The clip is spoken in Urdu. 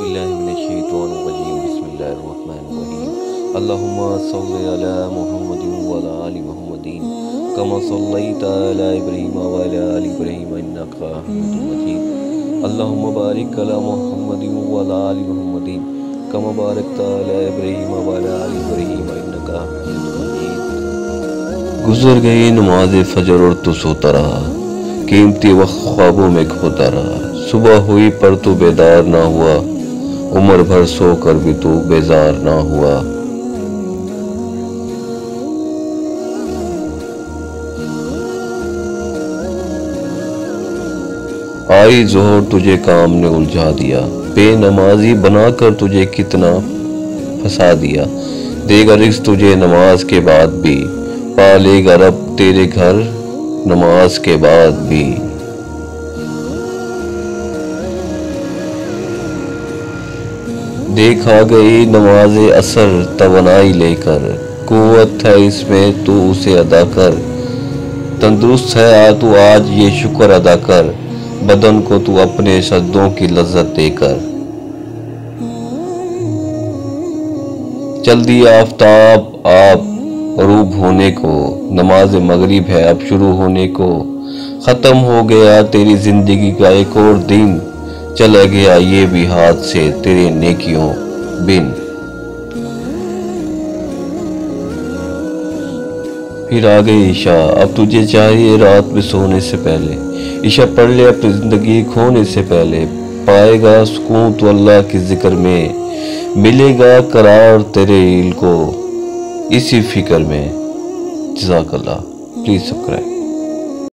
باللہ من الشیطان الرجیم بسم اللہ الرحمن الرحیم اللہم صلی علی محمد وعلی آل محمد کما صلیت علی ابراہیم وعلی آل ابراہیم انکا حمید مجید اللہم بارک علی محمد وعلی آل محمد کما بارکت علی ابراہیم وعلی آل ابراہیم انکا حمید مجید۔ گزر گئی نماز فجر اور تو سوتا رہا، قیمتی وقت خوابوں میں کھوتا رہا، صبح ہوئی پر تو بیدار نہ ہوا، عمر بھر سو کر بھی تو بیزار نہ ہوا۔ آئی ظہر تجھے کام نے الجھا دیا، بے نمازی بنا کر تجھے کتنا پھنسا دیا، دے گا رزق تجھے نماز کے بعد بھی، پالے گا رب تیرے گھر نماز کے بعد بھی۔ دیکھا گئی نماز عصر توانائی لے کر، قوت ہے اس میں تو اسے ادا کر، تندرست ہے تو آج یہ شکر ادا کر، بدن کو تو اپنے سجدوں کی لذت دے کر۔ جلدی آفتاب آپ غروب ہونے کو، نماز مغرب ہے اب شروع ہونے کو، ختم ہو گیا تیری زندگی کا ایک اور دن، چلا گیا یہ بھی ہاتھ سے تیرے نیکیوں بن۔ پھر آ گئی عشاء، اب تجھے چاہیے رات میں سونے سے پہلے، عشاء پڑھ لے اپنی زندگی کھونے سے پہلے، پائے گا سکون تو اللہ کے ذکر میں، ملے گا قرار تیرے دل کو اسی فکر میں۔ جزاک اللہ، پلیز سبسکرائب۔